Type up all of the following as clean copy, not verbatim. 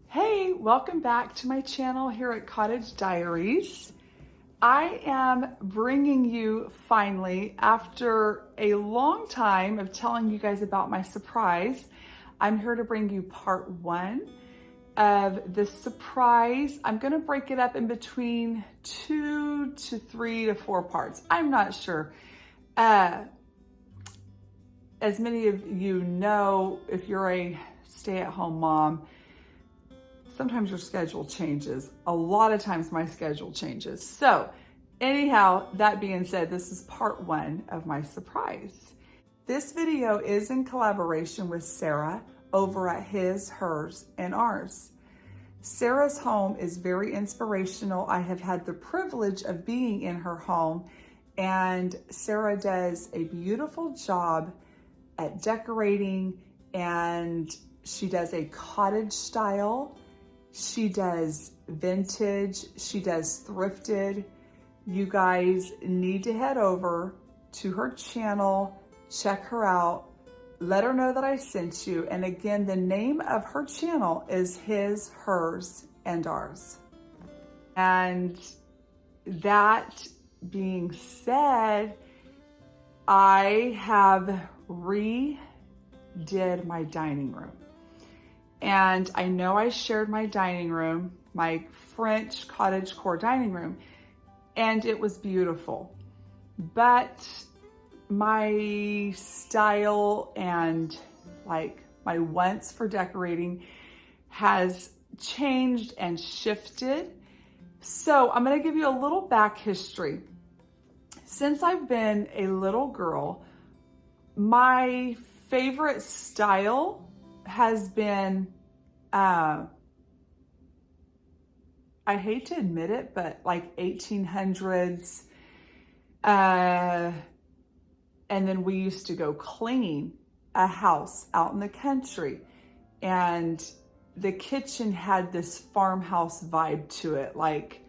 Hey, welcome back to my channel here at Cottage Diaries. I am bringing you finally, after a long time of telling you guys about my surprise, I'm here to bring you part one of this surprise. I'm gonna break it up in between 2 to 3 to 4 parts. I'm not sure. As many of you know, if you're a stay-at-home mom, sometimes your schedule changes. A lot of times my schedule changes. So anyhow, that being said, this is part one of my surprise. This video is in collaboration with Sarah over at His, Hers, and Ours. Sarah's home is very inspirational. I have had the privilege of being in her home, and Sarah does a beautiful job at decorating, and she does a cottage style. She does vintage, she does thrifted. You guys need to head over to her channel, check her out, let her know that I sent you. And again, the name of her channel is His, Hers, and Ours. And that being said, I have redid my dining room. And I know I shared my dining room, my French cottagecore dining room, and it was beautiful. But my style and like my wants for decorating has changed and shifted. So I'm gonna give you a little back history. Since I've been a little girl, my favorite style has been, I hate to admit it, but like 1800s. And then we used to go clean a house out in the country, and the kitchen had this farmhouse vibe to it. Like,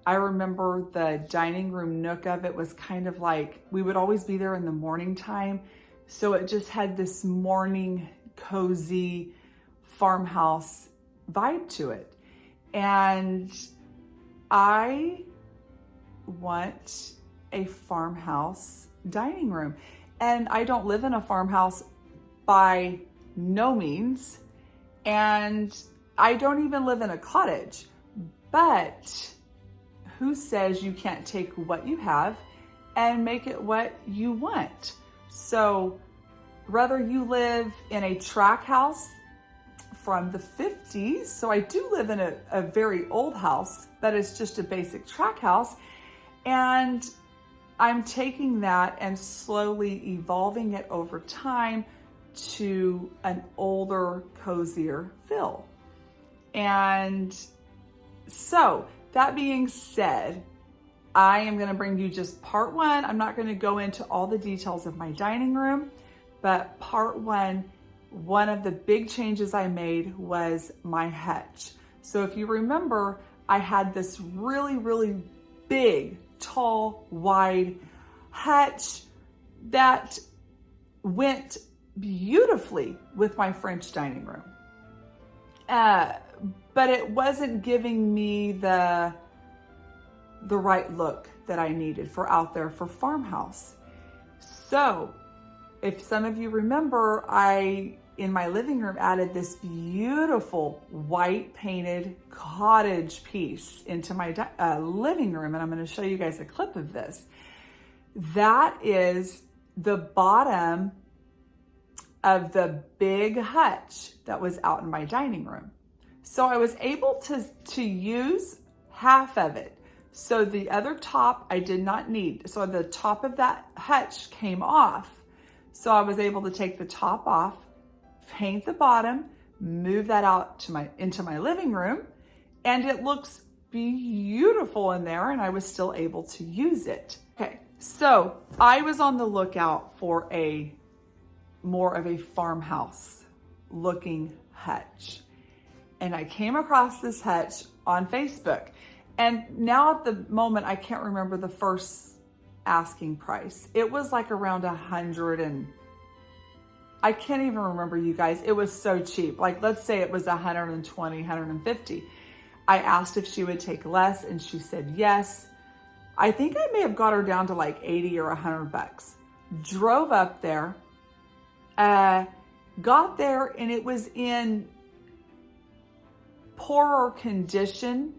I remember the dining room nook of it was kind of like, we would always be there in the morning time. So it just had this morning cozy farmhouse vibe to it. And I want a farmhouse dining room. And I don't live in a farmhouse by no means. And I don't even live in a cottage. But who says you can't take what you have and make it what you want? So whether you live in a track house from the 50s, so I do live in a very old house, but it's just a basic track house, and I'm taking that and slowly evolving it over time to an older, cozier feel. And so that being said, I am going to bring you just part one. I'm not going to go into all the details of my dining room, but part one of the big changes I made was my hutch. So if you remember, I had this really, really big, tall, wide hutch that went beautifully with my French dining room. But it wasn't giving me the right look that I needed for out there for farmhouse. So if some of you remember, I, in my living room, added this beautiful white painted cottage piece into my living room. And I'm going to show you guys a clip of this. That is the bottom of the big hutch that was out in my dining room. So I was able to use half of it. So the other top I did not need. So the top of that hutch came off. So I was able to take the top off, paint the bottom, move that out into my living room, and it looks beautiful in there, and I was still able to use it. Okay, so I was on the lookout for a more of a farmhouse looking hutch. And I came across this hutch on Facebook. And now at the moment, I can't remember the first asking price. It was like around I can't even remember, you guys. It was so cheap. Like, let's say it was 120, 150. I asked if she would take less and she said yes. I think I may have got her down to like 80 or 100 bucks. Drove up there, got there, and it was in poorer condition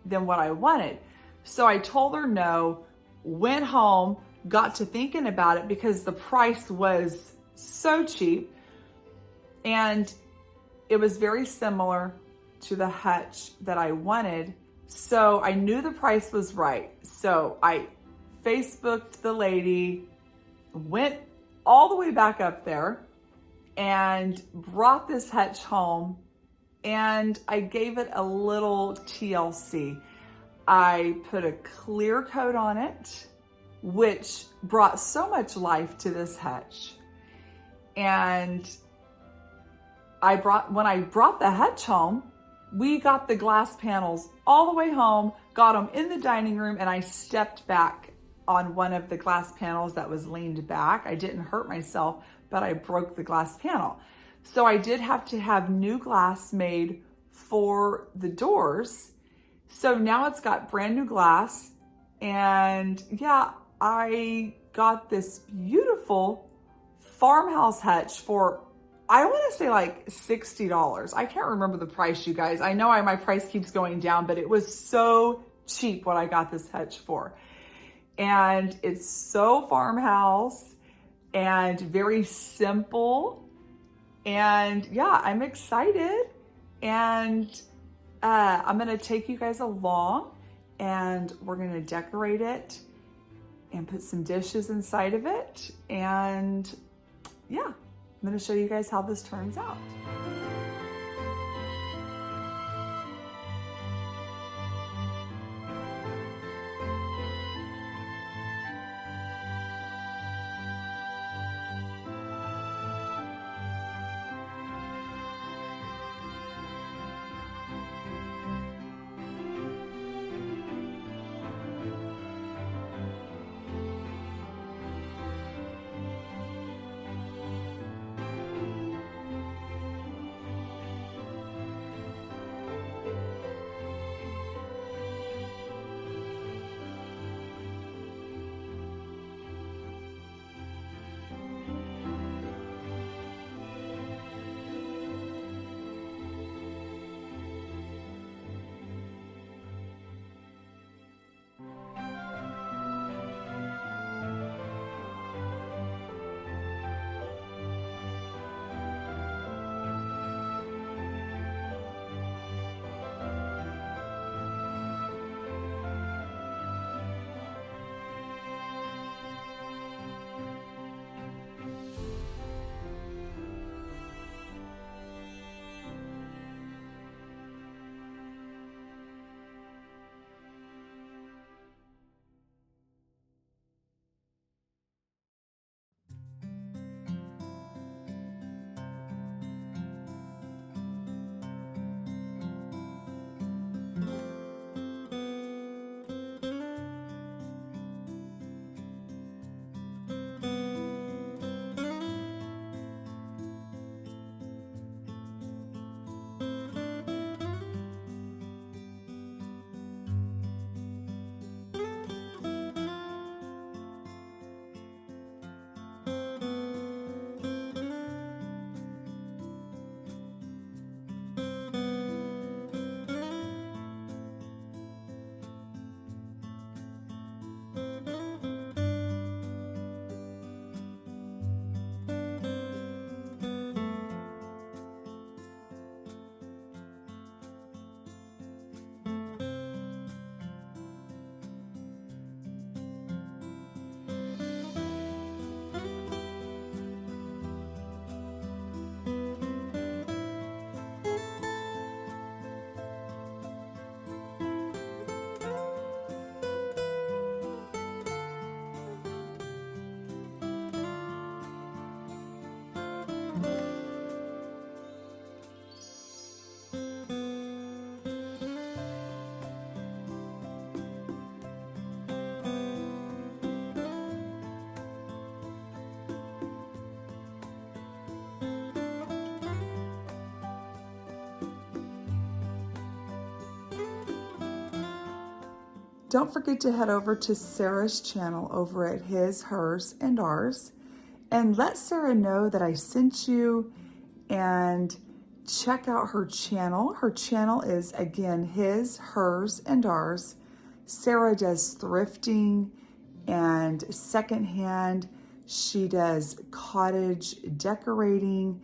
than what I wanted. So I told her no, went home, got to thinking about it because the price was so cheap, and it was very similar to the hutch that I wanted. So I knew the price was right. So I Facebooked the lady, went all the way back up there, and brought this hutch home, and I gave it a little TLC. I put a clear coat on it, which brought so much life to this hutch. And when I brought the hutch home, we got the glass panels all the way home, got them in the dining room, and I stepped back on one of the glass panels that was leaned back. I didn't hurt myself, but I broke the glass panel. So I did have to have new glass made for the doors. So now it's got brand new glass. And yeah, I got this beautiful farmhouse hutch for, I want to say like $60. I can't remember the price, you guys. I know my price keeps going down, but it was so cheap what I got this hutch for. And it's so farmhouse and very simple. And yeah, I'm excited. And I'm going to take you guys along, and we're going to decorate it and put some dishes inside of it. And yeah, I'm going to show you guys how this turns out. don't forget to head over to Sarah's channel over at His, Hers, and Ours, and let Sarah know that I sent you, and check out her channel. Her channel is, again, His, Hers, and Ours. Sarah does thrifting and secondhand. She does cottage decorating,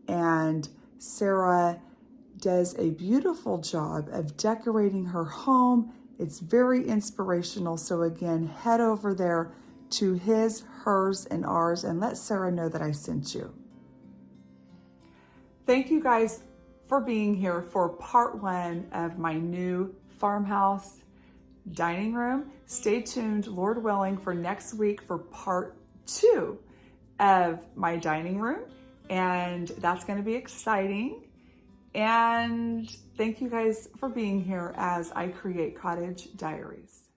and Sarah does a beautiful job of decorating her home. It's very inspirational. So again, head over there to His, Hers, and Ours, and let Sarah know that I sent you. Thank you guys for being here for part 1 of my new farmhouse dining room. Stay tuned, Lord willing, for next week for part 2 of my dining room. And that's going to be exciting. And thank you guys for being here as I create Cottage Diaries.